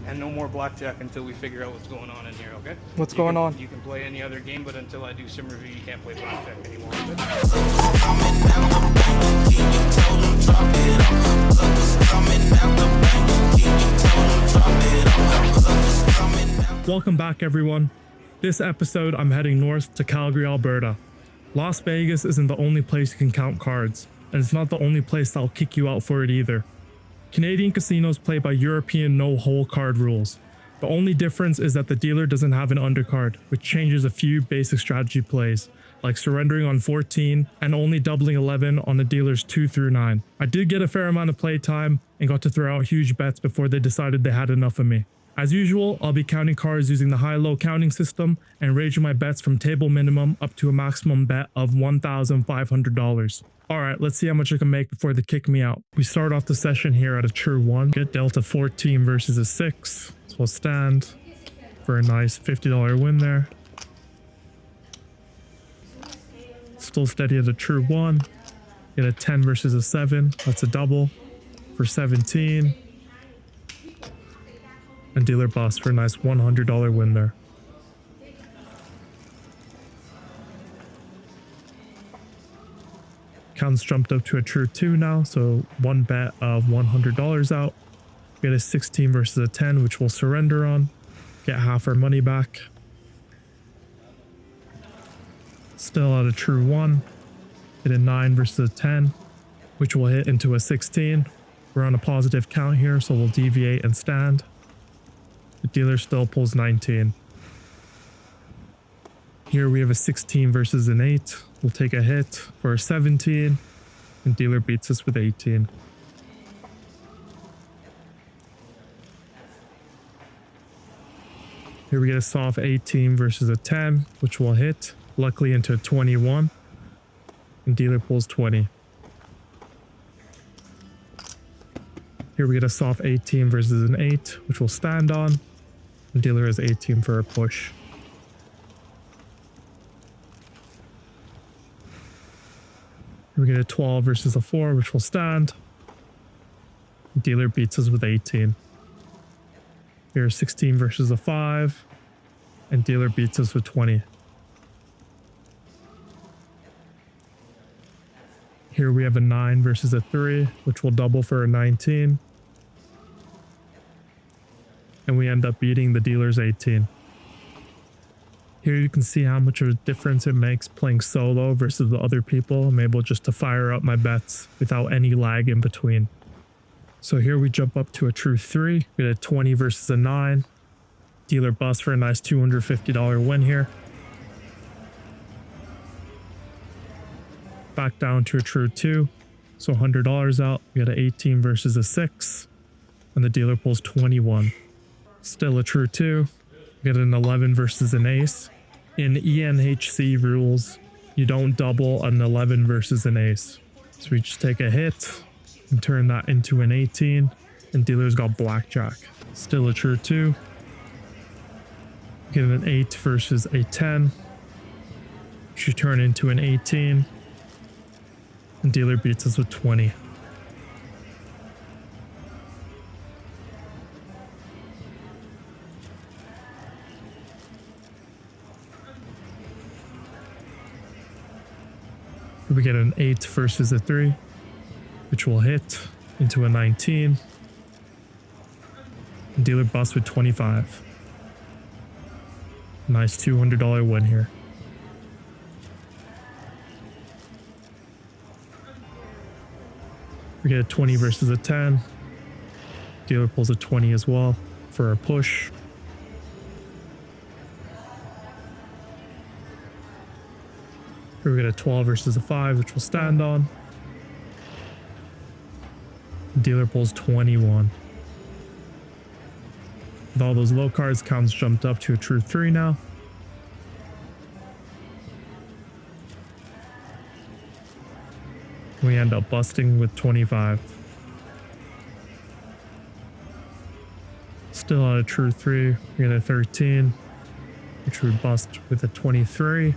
And no more blackjack until we figure out what's going on in here, okay? What's going on? You can play any other game, but until I do sim review, you can't play blackjack anymore. Welcome back, everyone. This episode, I'm heading north to Calgary, Alberta. Las Vegas isn't the only place you can count cards, and it's not the only place that'll kick you out for it either. Canadian casinos play by European no-hole card rules. The only difference is that the dealer doesn't have an undercard, which changes a few basic strategy plays, like surrendering on 14 and only doubling 11 on the dealer's 2 through 9. I did get a fair amount of play time and got to throw out huge bets before they decided they had enough of me. As usual, I'll be counting cards using the high-low counting system and ranging my bets from table minimum up to a maximum bet of $1,500. Alright, let's see how much I can make before they kick me out. We start off the session here at a true 1, get dealt a 14 versus a 6, so we'll stand for a nice $50 win there. Still steady at a true 1, get a 10 versus a 7, that's a double for 17. And dealer bust for a nice $100 win there. Counts jumped up to a true 2 now, so one bet of $100 out. We get a 16 versus a 10, which we'll surrender on. Get half our money back. Still at a true 1. Hit a 9 versus a 10, which will hit into a 16. We're on a positive count here, so we'll deviate and stand. The dealer still pulls 19. Here we have a 16 versus an 8. We'll take a hit for a 17, and dealer beats us with 18. Here we get a soft 18 versus a 10, which will hit, luckily into a 21, and dealer pulls 20. Here we get a soft 18 versus an 8, which we'll stand on, and dealer has 18 for a push. We get a 12 versus a 4, which will stand. Dealer beats us with 18. Here's 16 versus a 5, and dealer beats us with 20. Here we have a 9 versus a 3, which will double for a 19. And we end up beating the dealer's 18. Here you can see how much of a difference it makes playing solo versus the other people. I'm able just to fire up my bets without any lag in between. So here we jump up to a true 3. We get a 20 versus a 9. Dealer bust for a nice $250 win here. Back down to a true 2. So $100 out. We got an 18 versus a 6. And the dealer pulls 21. Still a true 2. We get an 11 versus an ace. In ENHC rules, you don't double an 11 versus an ace. So we just take a hit and turn that into an 18, and dealer's got blackjack. Still a true 2. Get an 8 versus a 10. Should turn into an 18, and dealer beats us with 20. We get an 8 versus a 3, which will hit into a 19. Dealer busts with 25. Nice $200 win here. We get a 20 versus a 10. Dealer pulls a 20 as well for a push. Here we get a 12 versus a 5, which we'll stand on. Dealer pulls 21. With all those low cards, counts jumped up to a true 3 now. We end up busting with 25. Still at a true 3, we get a 13, which we bust with a 23.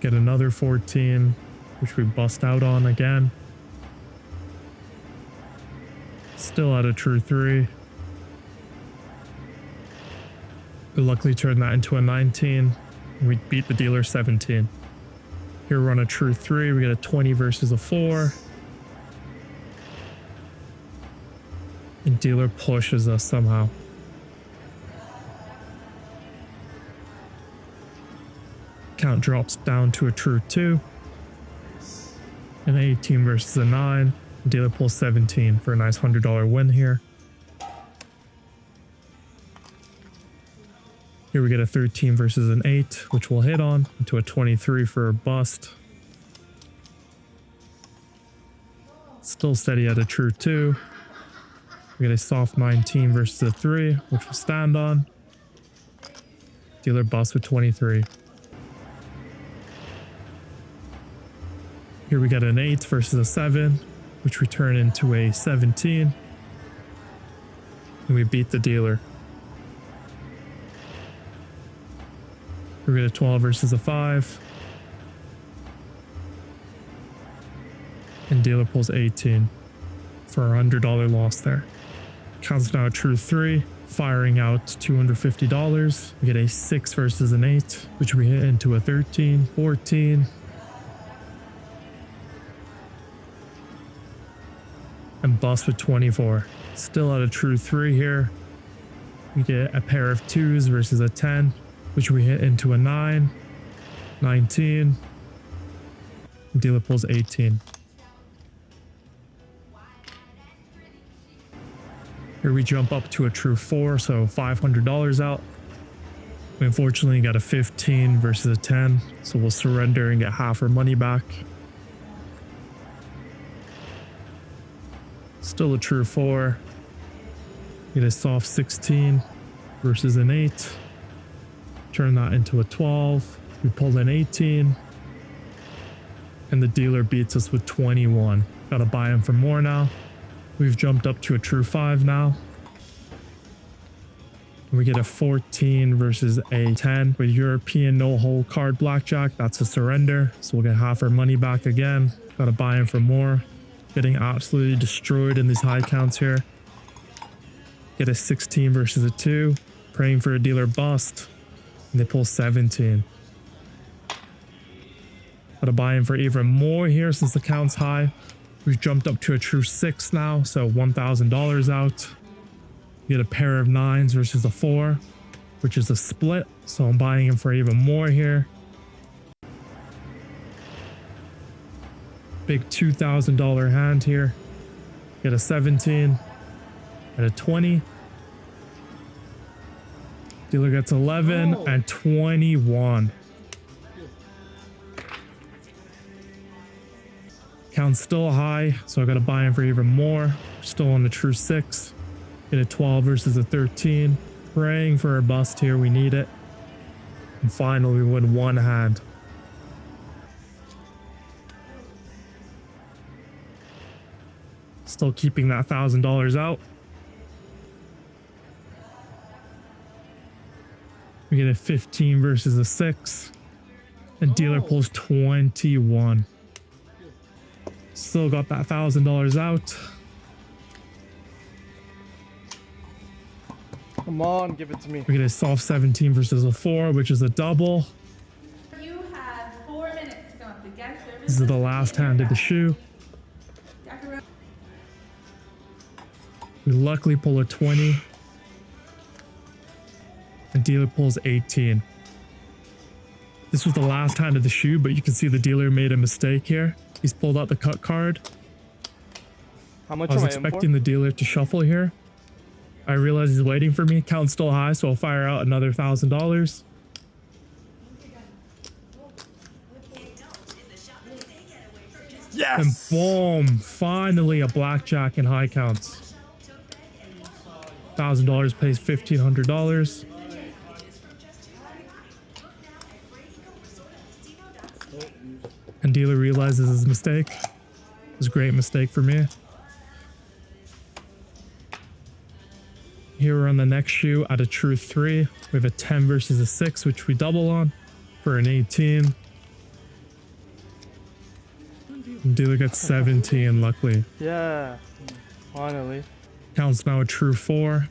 Get another 14, which we bust out on again. Still at a true 3. We luckily turned that into a 19. We beat the dealer 17. Here we're on a true 3. We get a 20 versus a 4. And dealer pushes us somehow. Count drops down to a true 2. An 18 versus a 9. Dealer pulls 17 for a nice $100 win here. Here we get a 13 versus an 8, which we'll hit on, into a 23 for a bust. Still steady at a true 2. We get a soft 19 versus a 3, which we'll stand on. Dealer bust with 23. Here we get an 8 versus a 7, which we turn into a 17. And we beat the dealer. We get a 12 versus a 5. And dealer pulls 18 for a $100 loss there. Counts now a true 3, firing out $250. We get a 6 versus an 8, which we hit into a 13, 14. And bust with 24. Still at a true 3 here. We get a pair of 2s versus a 10, which we hit into a 9, 19. Dealer pulls 18. Here we jump up to a true 4, so $500 out. We unfortunately got a 15 versus a 10, so we'll surrender and get half our money back. Still a true 4. Get a soft 16 versus an 8. Turn that into a 12. We pulled an 18. And the dealer beats us with 21. Gotta buy him for more now. We've jumped up to a true 5 now. We get a 14 versus a 10 with European no-hole card blackjack. That's a surrender, so we'll get half our money back again. Gotta buy him for more. Getting absolutely destroyed in these high counts here. Get a 16 versus a 2. Praying for a dealer bust. And they pull 17. Gotta buy him for even more here since the count's high. We've jumped up to a true 6 now, so $1,000 out. We get a pair of 9s versus a 4, which is a split, so I'm buying him for even more here. Big $2,000 hand here. Get a 17 and a 20. Dealer gets 11 and 21. Count's still high, so I gotta buy him for even more. Still on the true 6. Get a 12 versus a 13. Praying for a bust here, we need it. And finally we win one hand. Still keeping that $1,000 out. We get a 15 versus a 6. And dealer pulls 21. Still got that $1,000 out. Come on, give it to me. We get a soft 17 versus a 4, which is a double. You have 4 minutes to come up to guest service. This is the last hand of the shoe. We luckily pull a 20. And dealer pulls 18. This was the last hand of the shoe, but you can see the dealer made a mistake here. He's pulled out the cut card. How much I was am I in for? expecting the dealer to shuffle here. I realize he's waiting for me. Count's still high, so I'll fire out another $1,000. Yes! And boom! Finally a blackjack in high counts. $1,000 pays $1,500. And dealer realizes his mistake. It was a great mistake for me. Here we're on the next shoe at a true 3. We have a 10 versus a 6, which we double on for an 18. Dealer gets 17, luckily. Yeah. Finally. Counts now a true 4.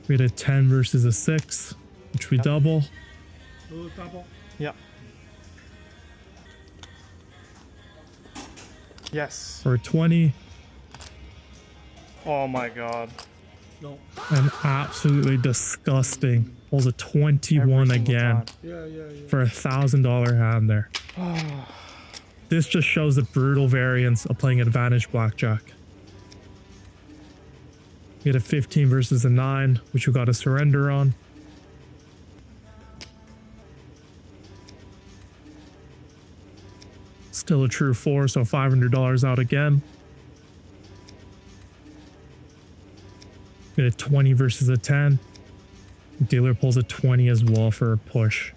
We had a 10 versus a 6, which we double. Yeah. Yes. For a 20. Oh my god. And absolutely disgusting. Pulls a 21 Every single again time. for $1,000 hand there. This just shows the brutal variance of playing advantage blackjack. We had a 15 versus a 9, which we got a surrender on. Still a true 4, so $500 out again. We had a 20 versus a 10. The dealer pulls a 20 as well for a push.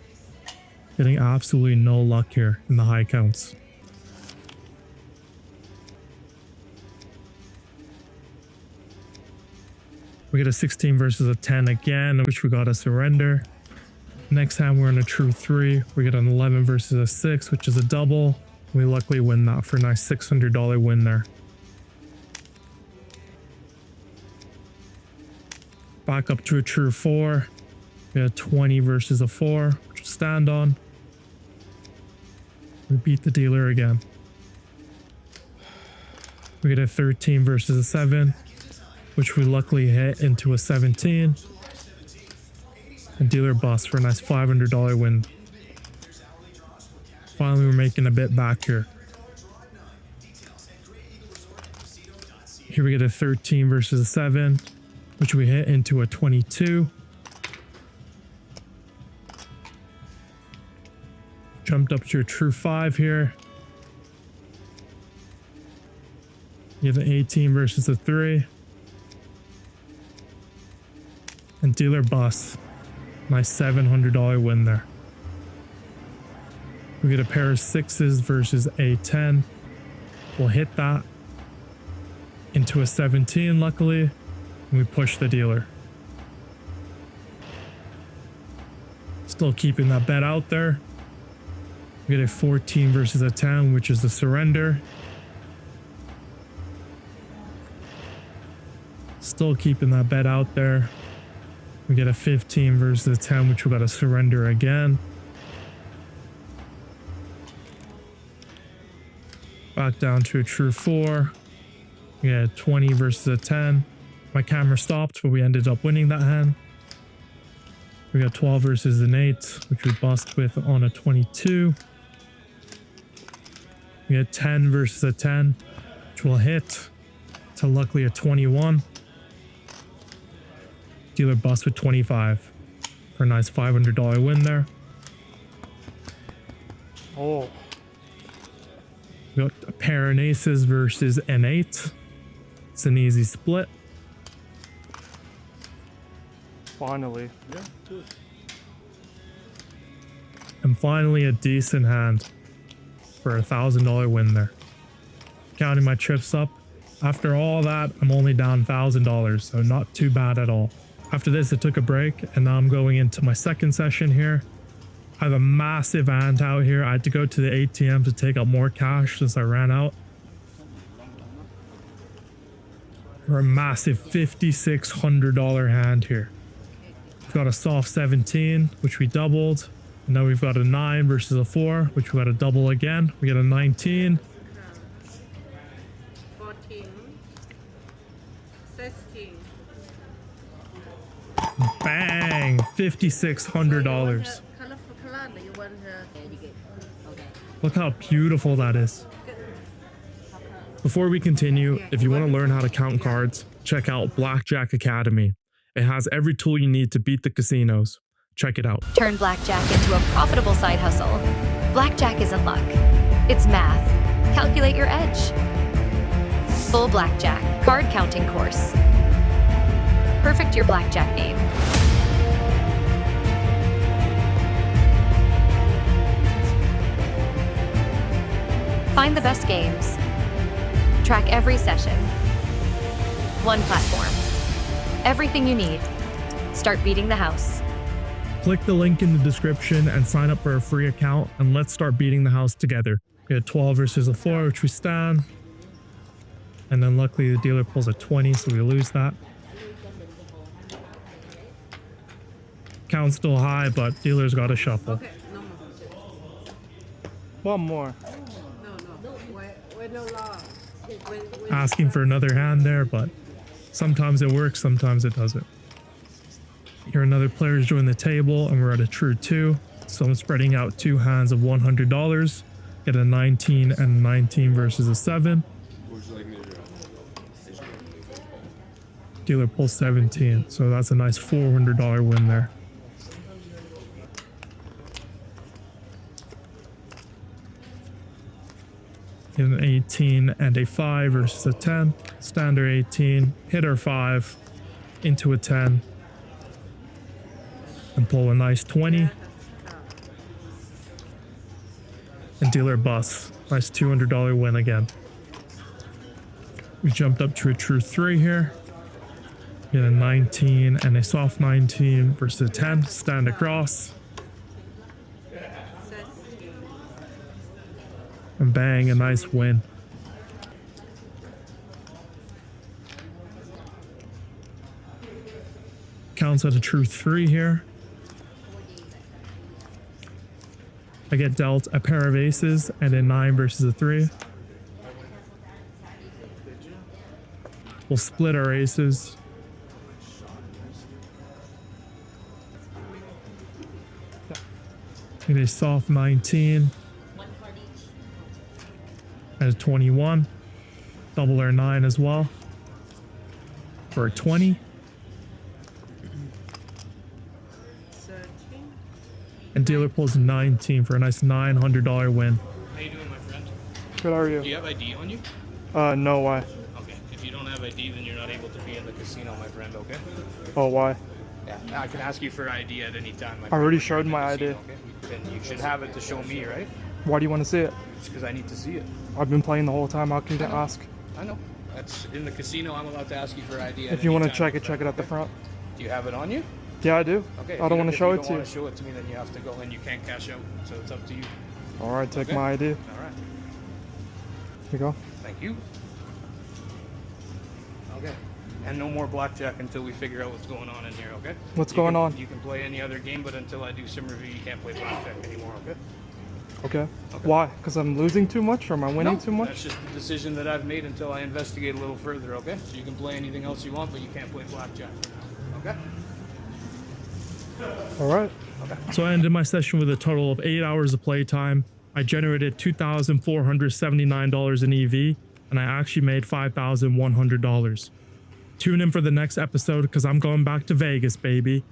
Getting absolutely no luck here in the high counts. We get a 16 versus a 10 again, which we got a surrender. Next time we're in a true 3. We get an 11 versus a 6, which is a double. We luckily win that for a nice $600 win there. Back up to a true 4. We had a 20 versus a 4, which we'll stand on. We beat the dealer again. We get a 13 versus a 7, which we luckily hit into a 17. And dealer bust for a nice $500 win. Finally, we're making a bit back here. Here we get a 13 versus a 7, which we hit into a 22. Jumped up to a true 5 here. You have an 18 versus a 3. And dealer bust. Nice $700 win there. We get a pair of 6s versus a 10. We'll hit that into a 17, luckily. And we push the dealer. Still keeping that bet out there. We get a 14 versus a 10, which is the surrender. Still keeping that bet out there. We get a 15 versus a 10, which we got to surrender again. Back down to a true 4. We had a 20 versus a 10. My camera stopped, but we ended up winning that hand. We got 12 versus an 8, which we bust with on a 22. We had 10 versus a 10, which will hit to luckily a 21. Dealer bust with 25 for a nice $500 win there. Oh. We got a pair of aces versus an 8. It's an easy split. Finally. And finally a decent hand for a $1,000 win there. Counting my chips up. After all that, I'm only down $1,000, so not too bad at all. After this, I took a break, and now I'm going into my second session here. I have a massive hand out here. I had to go to the ATM to take out more cash since I ran out. For a massive $5,600 hand here. We've got a soft 17, which we doubled. And now we've got a 9 versus a 4, which we got a double again. We get a 19. 14, 16. Bang! $5,600. Look how beautiful that is. Before we continue, if you want to learn how to count cards, check out Blackjack Academy. It has every tool you need to beat the casinos. Check it out. Turn blackjack into a profitable side hustle. Blackjack isn't luck. It's math. Calculate your edge. Full blackjack card counting course. Perfect your blackjack name. Find the best games. Track every session. One platform. Everything you need. Start beating the house. Click the link in the description and sign up for a free account, and let's start beating the house together. We had 12 versus a 4, which we stand. And then luckily the dealer pulls a 20, so we lose that. Count's still high, but dealer's got to shuffle. One more. Asking for another hand there, but sometimes it works, sometimes it doesn't. Here another player's joined the table, and we're at a true 2. So I'm spreading out 2 hands of $100. Get a 19 and a 19 versus a 7. Dealer pulls 17, so that's a nice $400 win there. Get an 18 and a 5 versus a 10. Standard 18, hit our 5 into a 10. And pull a nice 20. And dealer busts. Nice $200 win again. We jumped up to a true 3 here. Get a 19 and a soft 19 versus a 10. Stand across. And bang, a nice win. Counts at a true 3 here. I get dealt a pair of aces and a 9 versus a 3. We'll split our aces. Get a soft 19. And a 21. Double our 9 as well. For a 20. And dealer pulls 19 for a nice $900 win. How you doing, my friend? Good, how are you? Do you have ID on you? No, why? Okay. If you don't have ID, then you're not able to be in the casino, my friend, okay? Oh, why? Yeah, I can ask you for ID at any time, my I friend. already when you're showed in the my casino, ID. Okay? Then you should have it to show me, right? Why do you want to see it? Just because I need to see it. I've been playing the whole time. How can you ask? I know. That's in the casino. I'm allowed to ask you for ID. If you want to check it at the front. Do you have it on you? Yeah, I do. Okay. I don't want to show it to If you don't want to show it to me, then you have to go and you can't cash out. So it's up to you. All right, take Okay. my ID. Here All right. you go. Thank you. Okay. And no more blackjack until we figure out what's going on in here, okay? What's You going can- on? You can play any other game, but until I do sim review, you can't play blackjack anymore, okay? Okay. Why? Because I'm losing too much, or am I winning too much? That's just the decision that I've made until I investigate a little further, okay? So you can play anything else you want, but you can't play blackjack for now, okay? All right. So I ended my session with a total of 8 hours of playtime. I generated $2,479 in EV, and I actually made $5,100. Tune in for the next episode because I'm going back to Vegas, baby.